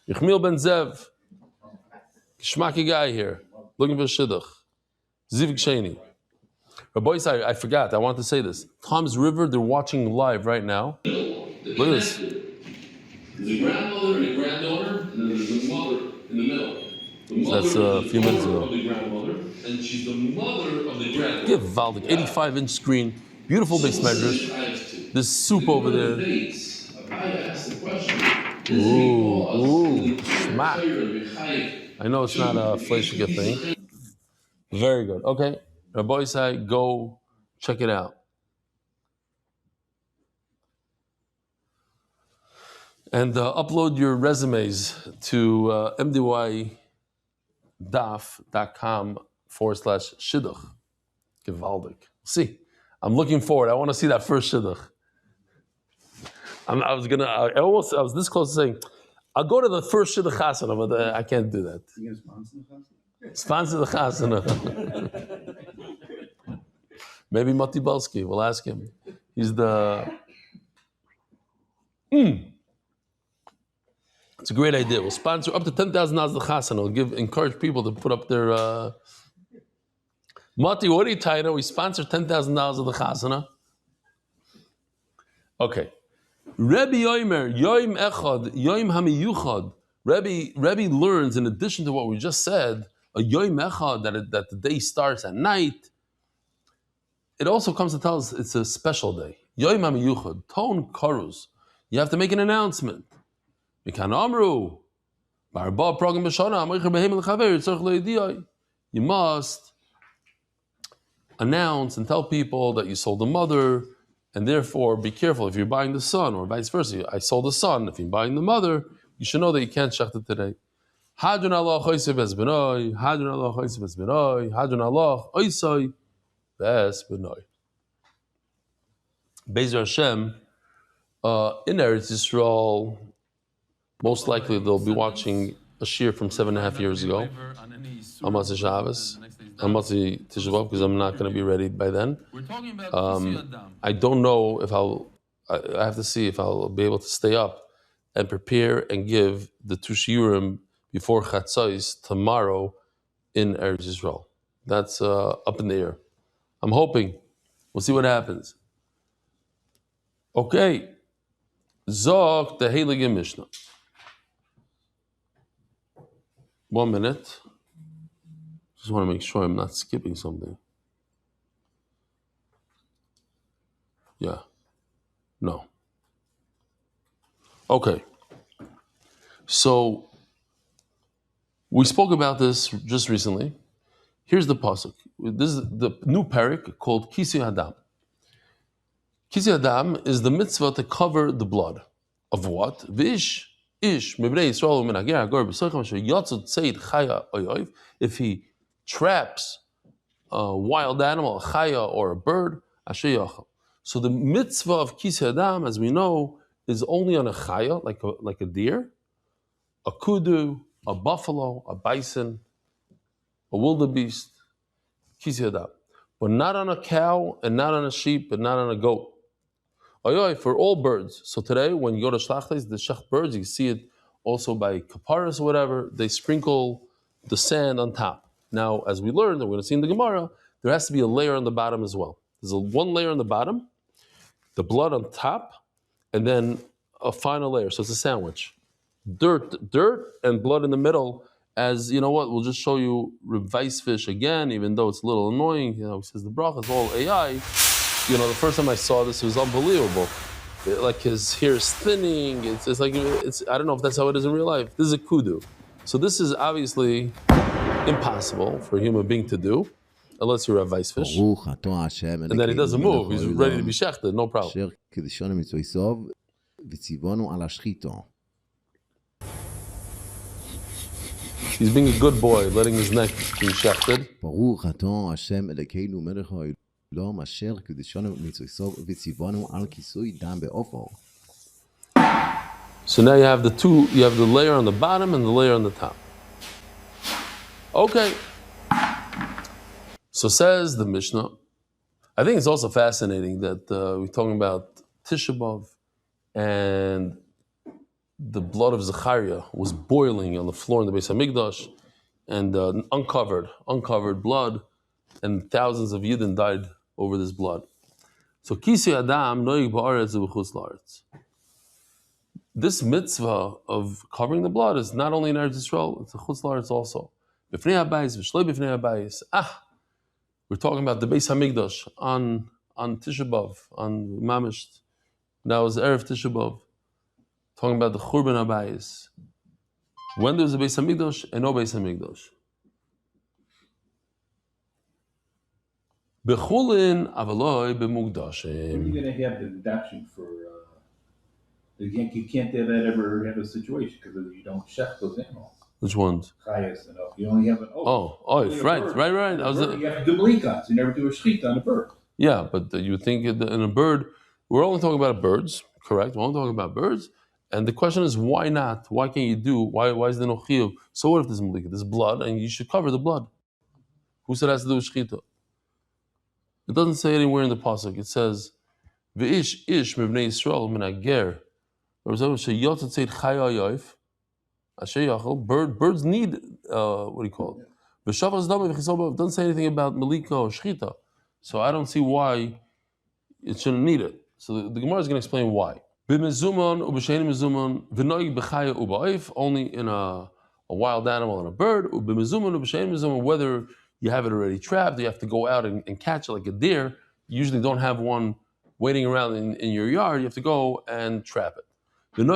Yechmiel Ben Zev. Shmaki guy here. Looking for Shidduch. Zivik Sheni. Rabbi, I forgot. I want to say this. Tom's River, they're watching live right now. Look at this. There's a grandmother and a granddaughter, and then there's the mother in the middle. The mother that's a few minutes ago. Of the grandmother, and she's the mother of the granddaughter. Give Valdik, 85-inch screen, beautiful base measures. There's soup over there. Ooh, smack. I know it's not a fleishige thing. Very good. Okay, Rabbi Isai, go check it out. And upload your resumes to mdydaf.com/shidduch. Gewaldig. See, I'm looking forward. I want to see that first shidduch. I was this close to saying, I'll go to the first shidduch chasana, but I can't do that. You gonna Sponsor sponsor the chasana? the chasana. Maybe Mati Balski. We'll ask him. He's the... It's a great idea. We'll sponsor up to $10,000 the chasana. We'll encourage people to put up their... Mati, what are you tired of? We sponsor $10,000 of the chasana. Okay. Rebbe Yoimer, Yoim Echad, Yoim Hamiyuchad. Rebbe learns, in addition to what we just said, a Yoim Echad, that the day starts at night. It also comes to tell us it's a special day. Yoim Hamiyuchad, Ton Karuz. You have to make an announcement. You must announce and tell people that you sold the mother, and therefore be careful if you're buying the son, or vice versa. I sold the son. If you're buying the mother, you should know that you can't shech it today. Hadron Allah choysev es benoi, Hadron Allah choysev es benoi, Hadron Allah choysev es benoi. Bezer Hashem, in Eretz Yisrael, most likely they'll be watching a shir from 7.5 years ago, Amatzi Shabbos, Amatzi Tisha B'Av, because I'm not going to be ready by then. I don't know if I have to see if I'll be able to stay up and prepare and give the two shiurim before Chatzos tomorrow in Eretz Yisrael. That's up in the air. I'm hoping. We'll see what happens. Okay. Zog the Heilige Mishnah. 1 minute. Just want to make sure I'm not skipping something. Yeah. No. Okay. So, we spoke about this just recently. Here's the pasuk. This is the new parak called Kisi Hadam. Kisi Hadam is the mitzvah to cover the blood. Of what? Vish. If he traps a wild animal, a chaya or a bird, so the mitzvah of Kisi Adam, as we know, is only on a chaya, like a deer, a kudu, a buffalo, a bison, a wildebeest, Kisi Adam, but not on a cow and not on a sheep and not on a goat. For all birds. So today, when you go to shlachtes, the shech birds, you see it also by kaparas or whatever, they sprinkle the sand on top. Now, as we learned, and we're going to see in the Gemara, there has to be a layer on the bottom as well. There's one layer on the bottom, the blood on top, and then a final layer. So it's a sandwich. Dirt, and blood in the middle. As you know what, we'll just show you Vice Fish again, even though it's a little annoying. He says the bracha is all AI. The first time I saw this, it was unbelievable. Like his hair is thinning. It's I don't know if that's how it is in real life. This is a kudu. So this is obviously impossible for a human being to do, unless you're a vice fish. And then he doesn't move. He's ready to be shechted, no problem. He's being a good boy, letting his neck be shechted. So now you have the layer on the bottom and the layer on the top. Okay. So says the Mishnah. I think it's also fascinating that we're talking about Tisha B'Av and the blood of Zechariah was boiling on the floor in the Beis HaMikdash, and uncovered blood, and thousands of Yidden died over this blood. So Kisi Adam noig ba'aretz u'b'chutz la'aretz. this mitzvah of covering the blood is not only in Eretz Yisrael, it's a Chutz La'aretz also. B'fnei habayis, v'shloi b'fnei habayis. We're talking about the Beis Hamikdash on Tisha B'Av, on Mamish. That was Erev Tisha B'Av. Talking about the Churban habayis. When there's a Beis Hamikdash and no Beis Hamikdash. B'chulin avaloi b'mugdashim. When are you going to have the deduction for you can't ever have a situation because you don't check those animals. Which ones? Chayas and you only have an oath. Right. You have to do blinkas. You never do a shechita on a bird. Yeah, but you would think in a bird, we're only talking about birds, correct? We're only talking about birds. And the question is, why not? Why can't you do? Why is there no chiyuv? So what if there's malika? There's blood, and you should cover the blood. Who said it has to do with shechita? It doesn't say anywhere in the pasuk. It says, "V'ish ish mevnei Yisrael min hager." Birds need what do you call it? It doesn't say anything about malika or shechita, so I don't see why it shouldn't need it. So the Gemara is going to explain why. Only in a wild animal and a bird. Whether you have it already trapped, you have to go out and catch it like a deer. You usually don't have one waiting around in your yard. You have to go and trap it. This is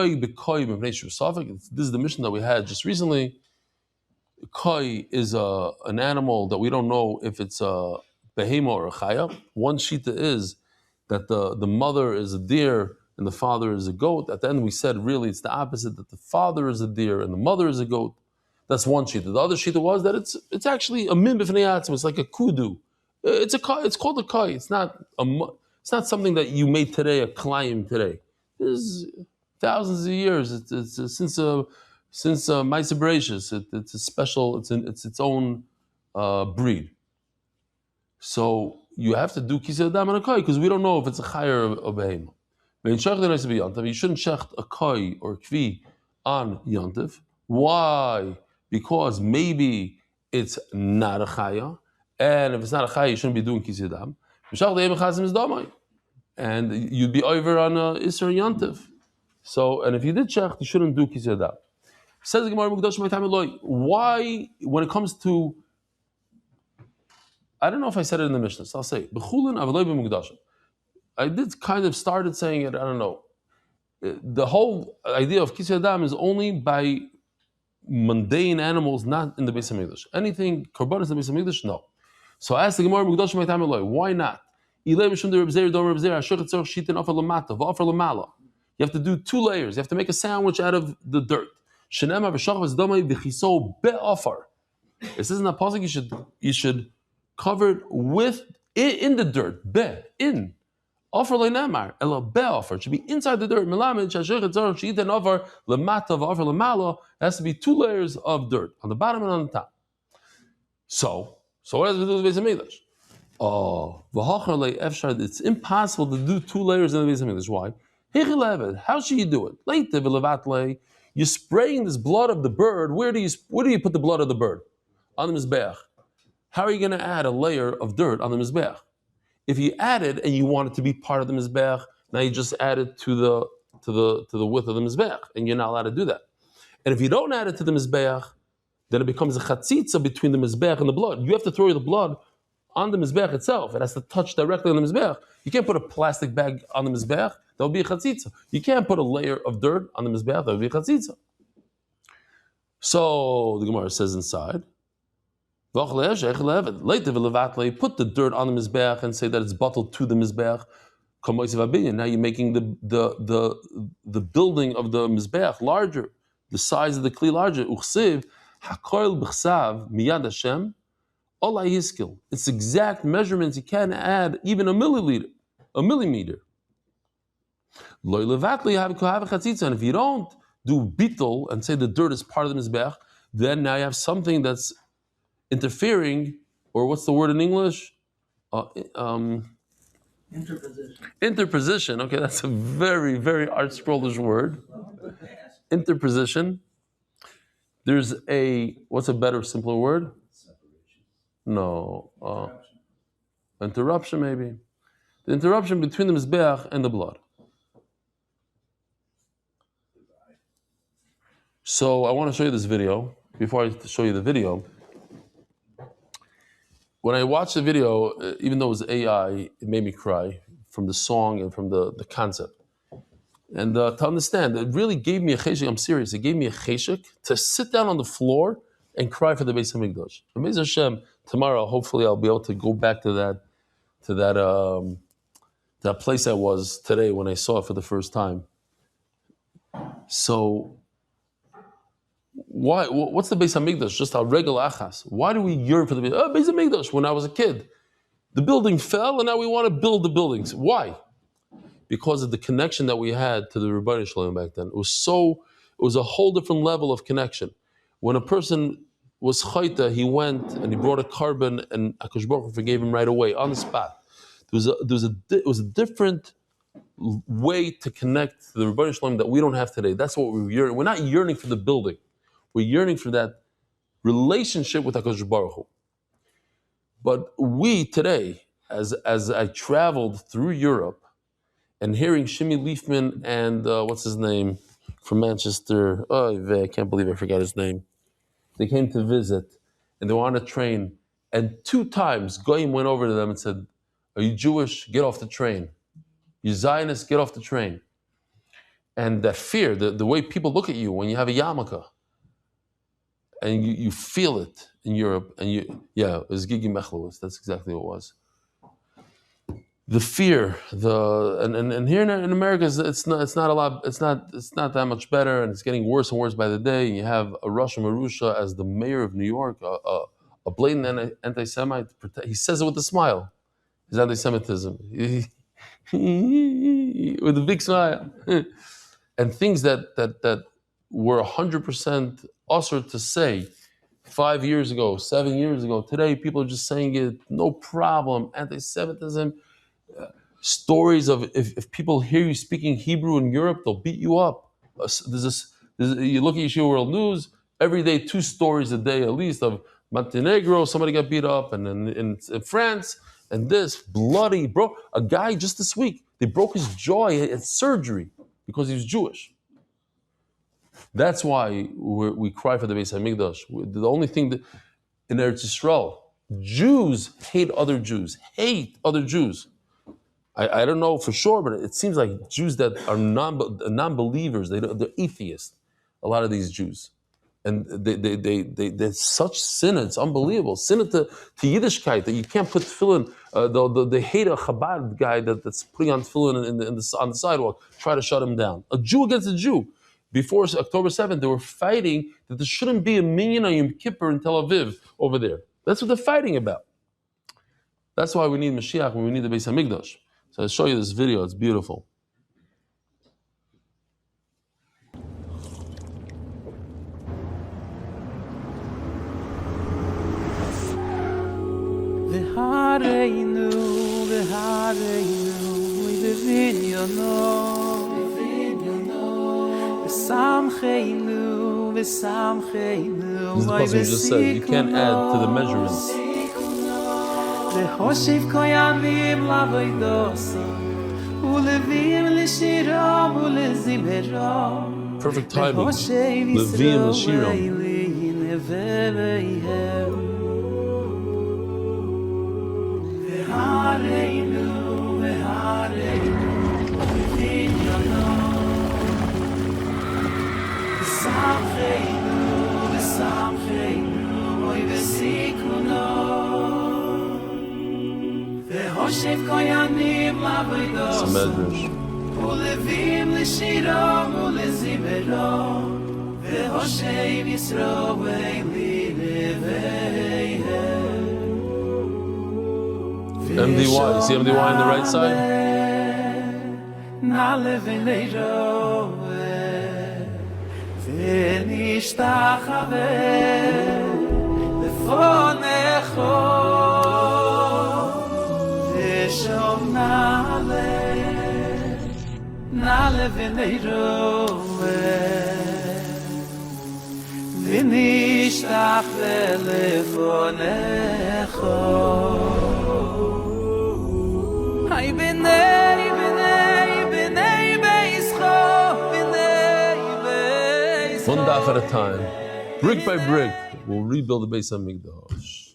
the mission that we had just recently. Koi is an animal that we don't know if it's a behema or a chaya. One shita is that the mother is a deer and the father is a goat. At the end we said really it's the opposite, that the father is a deer and the mother is a goat. That's one shita. The other shita was that it's actually a min b'fnei atzma. It's like a kudu. It's called a koi. It's not something that you made today, a klayim today. There's thousands of years. It's since Maisa Bereshis. It's a special. It's its own breed. So you have to do kisei adam and a koi because we don't know if it's a chay or a behema. You shouldn't shecht a koi or kvi on yantiv. Why? Because maybe it's not a chaya, and if it's not a chaya, you shouldn't be doing kisei adam. And you'd be over on Isser Yantiv. So, and if you did check, you shouldn't do kisei adam. Says the Gemara, why, when it comes to, I don't know if I said it in the Mishnah, so I'll say, I did kind of started saying it, I don't know. The whole idea of kisei adam is only by mundane animals, not in the Beis Hamikdash. Anything, korbanos in the Beis Hamikdash, no. So I asked the Gemara, why not? You have to do 2 layers. You have to make a sandwich out of the dirt. It says in the pasuk you should cover it in the dirt. In. It should be inside the dirt. It has to be 2 layers of dirt on the bottom and on the top. So what does it do with the Beis Hamikdash? It's impossible to do 2 layers in the Beis Hamikdash. Why? How should you do it? You're spraying this blood of the bird. Where do you put the blood of the bird? On the mizbeach. How are you going to add a layer of dirt on the mizbeach? If you add it and you want it to be part of the mizbeach, now you just add it to the width of the mizbeach, and you're not allowed to do that. And if you don't add it to the mizbeach, then it becomes a chatzitza between the mizbeach and the blood. You have to throw the blood on the mizbeach itself. It has to touch directly on the mizbeach. You can't put a plastic bag on the mizbeach. That would be a chatzitza. You can't put a layer of dirt on the mizbeach. That would be a chatzitza. So the Gemara says inside, put the dirt on the mizbeach and say that it's bottled to the mizbeach. Now you're making the building of the mizbeach larger, the size of the kli larger. It's exact measurements. You can't add even a millimeter. And if you don't do bittul and say the dirt is part of the mizbeach, then now you have something that's interfering, or what's the word in English? Interposition. Okay, that's a very, very art scrollish word. Interposition. There's what's a better, simpler word? No. Interruption, maybe. The interruption between the mizbeach and the blood. So I want to show you this video. Before I show you the video, when I watched the video, even though it was AI, it made me cry from the song and from the concept. And to understand, it really gave me a cheshik. I'm serious. It gave me a cheshik to sit down on the floor and cry for the Beis Hamikdash. And Be'ez Hashem, tomorrow, hopefully, I'll be able to go back to that place I was today when I saw it for the first time. So, why? What's the Beis Hamikdash? Just our regular achas. Why do we yearn for the Beis Hamikdash? When I was a kid, the building fell, and now we want to build the buildings. Why? Because of the connection that we had to the Rebbeinu Shalom back then. It was a whole different level of connection. When a person was chayta, he went and he brought a carbon, and HaKadosh Baruch Hu forgave him right away on the spot. It was a different way to connect to the Rebbeinu Shalom that we don't have today. That's what we're yearning. We're not yearning for the building. We're yearning for that relationship with HaKadosh Baruch Hu. But we today, as I traveled through Europe, and hearing Shimi Leifman and what's his name from Manchester, I can't believe I forgot his name. They came to visit, and they were on a train, and 2 times Goyim went over to them and said, "Are you Jewish? Get off the train. You Zionist? Get off the train." And that fear, the way people look at you when you have a yarmulke, and you feel it in Europe, and it was Gigi Mechlowitz. That's exactly what it was. The fear, and here in America, it's not that much better, and it's getting worse and worse by the day. And you have a Rosh Marusha as the mayor of New York, a blatant anti-Semite. He says it with a smile. His anti-Semitism, with a big smile, and things that were 100% usher to say 5 years ago, 7 years ago. Today, people are just saying it, no problem. Anti-Semitism. Stories of if people hear you speaking Hebrew in Europe, they'll beat you up. You look at Yeshiva World News, every day 2 stories a day at least of Montenegro, somebody got beat up, and in France, and this bloody, bro. A guy just this week, they broke his jaw at surgery because he was Jewish. That's why we cry for the Beis Hamikdash. The only thing that in Eretz Yisrael, Jews hate other Jews. I don't know for sure, but it seems like Jews that are non-believers, they're atheists, a lot of these Jews. And they're such sin, it's unbelievable. Sin to Yiddishkeit, that you can't put tefillin, they hate a Chabad guy that's putting on tefillin on the sidewalk, try to shut him down. A Jew against a Jew. Before October 7th, they were fighting that there shouldn't be a minyan on Yom Kippur in Tel Aviv over there. That's what they're fighting about. That's why we need Mashiach, and we need the Beis Hamikdash. So I'll show you this video, it's beautiful. V'hareinu, v'samcheinu, This is the pasuk you just said. You can't add to the measurements. V'hoshiv koyamim lavoidosa, u'levim l'shiram u'lezimeram. Perfect timing. Levim l'shiram. V'hareinu, v'vinyono, v'samcheinu, oy v'sikuno. V'hoshev koyanim lavoidos, It's a medrash. u'levim l'shiram u'lezimeram, v'hoshev Yisroel liveihem. MDY, you see MDY on the right side? Na leveneiroe, v'nishtachave lefonecho, v'shom na leveneiroe, v'nishtachave lefonecho. Ay b'nei beischo, b'nei beischo. One Daf step at a time. Brick by brick, we'll rebuild the Beis Hamikdash.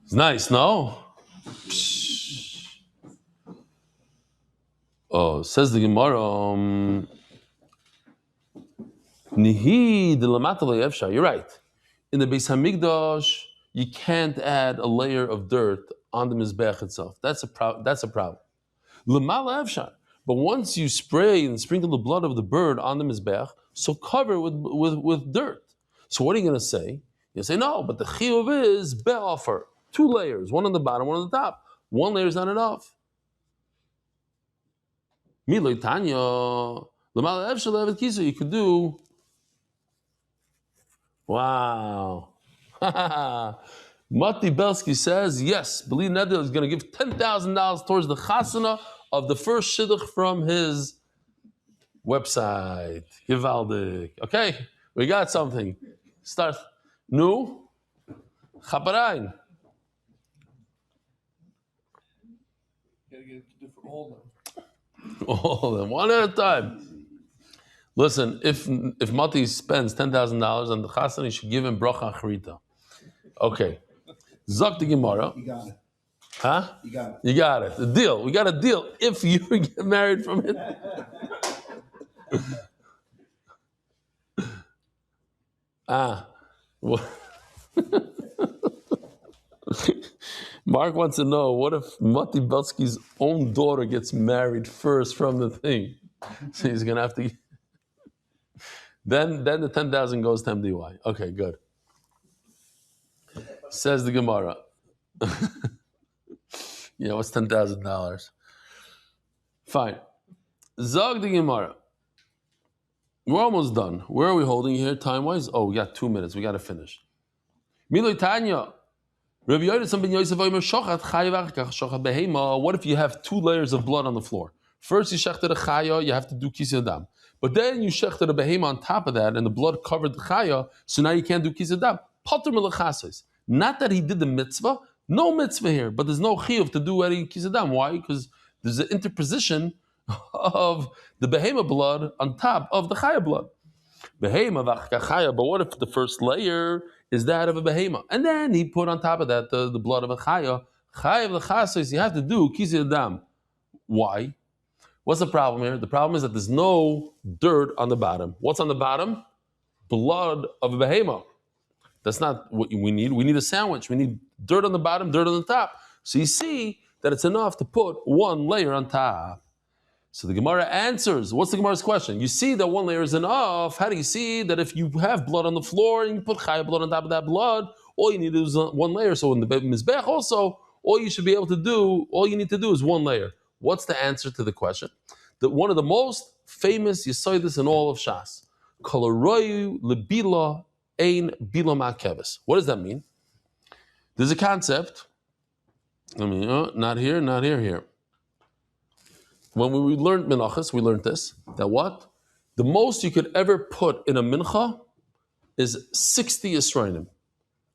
It's nice, no? Oh, says the Gemara, Nihi de lamata le'efsha. You're right. In the Beis Hamikdash, you can't add a layer of dirt on the mizbech itself. That's a problem. Lamala efsha. But once you spray and sprinkle the blood of the bird on the mizbech, so cover it with dirt. So what are you going to say? You say no, but the chiyuv is be'offer. 2 layers, one on the bottom, one on the top. 1 layer is not enough. Miloi tanya lamala efsha le'avet kisa. You could do. Wow. Mati Belsky says, yes, Beli Neder is going to give $10,000 towards the chasana of the first shidduch from his website. Givaldik. Okay, we got something. Start. Nu. Chaparain. Gotta do for all of them. All of them, one at a time. Listen, if Mati spends $10,000 on the chasana, he should give him bracha achrita. Okay. Zok the Gemara. You got it. Huh? You got it. You got it. The deal. We got a deal. If you get married from it. What? Mark wants to know, what if Mati Belsky's own daughter gets married first from the thing? So he's going to have to... Then the 10,000 goes to MDY. Okay, good. Says the Gemara. Yeah, what's $10,000? Fine. Zog the Gemara. We're almost done. Where are we holding here time-wise? Oh, we got 2 minutes. We got to finish. Miloi Tanya. Rabbi Yodasan ben Yosef Omer Shochat Chayav Achkach Shochat Behema. What if you have 2 layers of blood on the floor? First you shechted a chaya, you have to do kisei dam. But then you shechted a behema on top of that, and the blood covered the chaya, so now you can't do kisei dam. Pater melechases. Not that he did the mitzvah, no mitzvah here, but there's no chiyuv to do any kisei dam. Why? Because there's an interposition of the behema blood on top of the chaya blood. Behema v'achka chaya. But what if the first layer is that of a behema, and then he put on top of that the blood of a chaya? Chaya v'lechases. You have to do kisei dam. Why? What's the problem here? The problem is that there's no dirt on the bottom. What's on the bottom? Blood of a behema. That's not what we need. We need a sandwich. We need dirt on the bottom, dirt on the top. So you see that it's enough to put 1 layer on top. So the Gemara answers. What's the Gemara's question? You see that 1 layer is enough. How do you see that if you have blood on the floor and you put chaya blood on top of that blood, all you need is 1 layer. So in the mizbech also, all you need to do is 1 layer. What's the answer to the question? That one of the most famous Yesodis in all of Shas. Kolaroyu lebila ein bila ma'keves. What does that mean? There's a concept. Not here. When we learned Menachos, we learned this. That what? The most you could ever put in a mincha is 60 Yisraelim,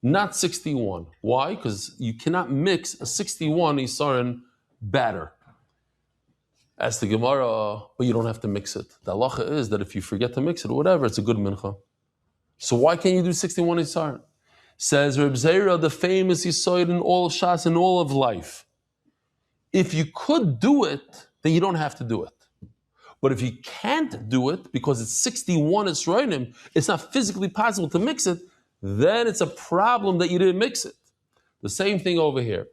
not 61. Why? Because you cannot mix a 61 Yisraelim batter. As the Gemara, but you don't have to mix it. The halacha is that if you forget to mix it, or whatever, it's a good mincha. So why can't you do 61 Yisar? Says Reb Zera, the famous Yisod in all of Shas, in all of life. If you could do it, then you don't have to do it. But if you can't do it, because it's 61 Yisraelim, it's not physically possible to mix it, then it's a problem that you didn't mix it. The same thing over here.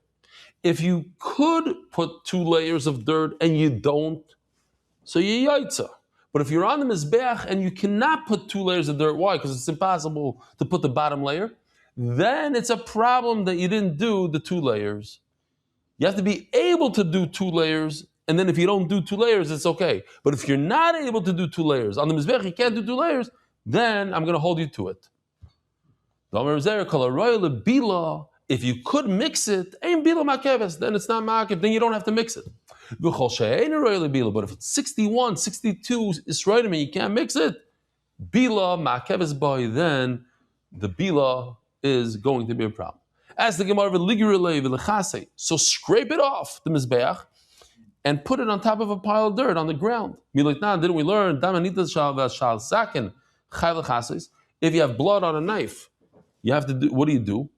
If you could put 2 layers of dirt and you don't, so you yaitza. But if you're on the mizbeach and you cannot put 2 layers of dirt, why? Because it's impossible to put the bottom layer, then it's a problem that you didn't do the 2 layers. You have to be able to do 2 layers, and then if you don't do 2 layers, it's okay. But if you're not able to do 2 layers, on the mizbeach you can't do 2 layers, then I'm going to hold you to it. If you could mix it, then it's not makev, then you don't have to mix it. But if it's 61, 62 Yisraelim and you can't mix it, bila makeves boy, then the bila is going to be a problem. As the Gemara, so scrape it off the mizbeach and put it on top of a pile of dirt on the ground. Didn't we learn? If you have blood on a knife, you have to do, what do?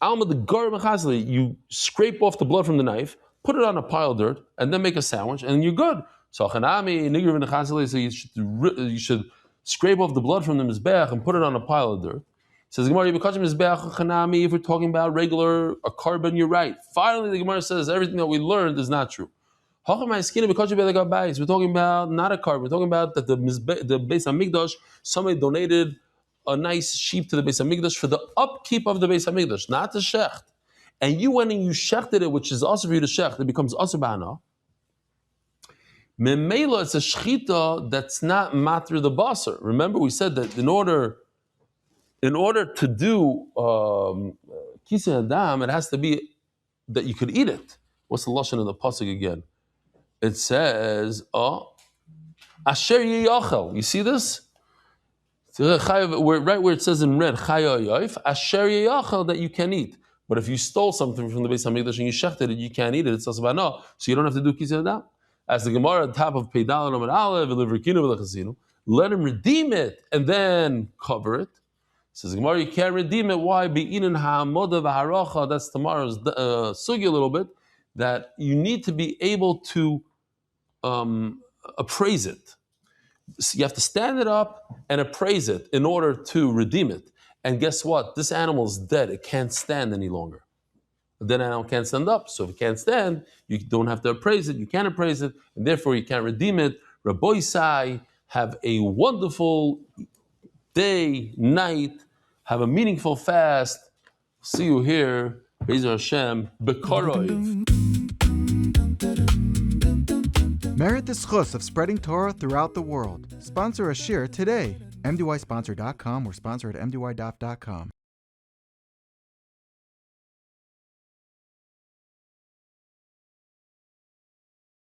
You scrape off the blood from the knife, put it on a pile of dirt, and then make a sandwich, and you're good. So you should scrape off the blood from the mizbeach and put it on a pile of dirt. Says Gemara, if we're talking about a carbon, you're right. Finally, the Gemara says everything that we learned is not true. We're talking about not a carbon. We're talking about that the Beis Hamikdash, somebody donated a nice sheep to the Beis Hamikdash for the upkeep of the Beis Hamikdash, not the shecht. And you went and you shechted it, which is also for you to shecht. It becomes also b'hana. Memela, it's a shchita that's not matr the basar. Remember, we said that in order to do kisei adam, it has to be that you could eat it. What's the lashon in the pasuk again? It says, asher yiyachel. You see this? Right where it says in red, chayayof, asher yiyachel, that you can eat. But if you stole something from the Beis Hamikdash and you shechted it, you can't eat it. It's asbana, so you don't have to do kisei adam. As the Gemara at the top of Peidal and Aleph, let him redeem it and then cover it. Says the Gemara, you can't redeem it. Why? Be'inin ha'amoda v'haracha. That's tomorrow's sugi a little bit. That you need to be able to appraise it. So you have to stand it up and appraise it in order to redeem it. And guess what? This animal is dead. It can't stand any longer. The dead animal can't stand up. So if it can't stand, you don't have to appraise it. You can't appraise it. And therefore, you can't redeem it. Rabbi Isai, have a wonderful day, night. Have a meaningful fast. See you here. Be'ezer Hashem. B'koroiv. Merit the schus of spreading Torah throughout the world. Sponsor a shir today. MDYsponsor.com or sponsor at MDYDAF.com.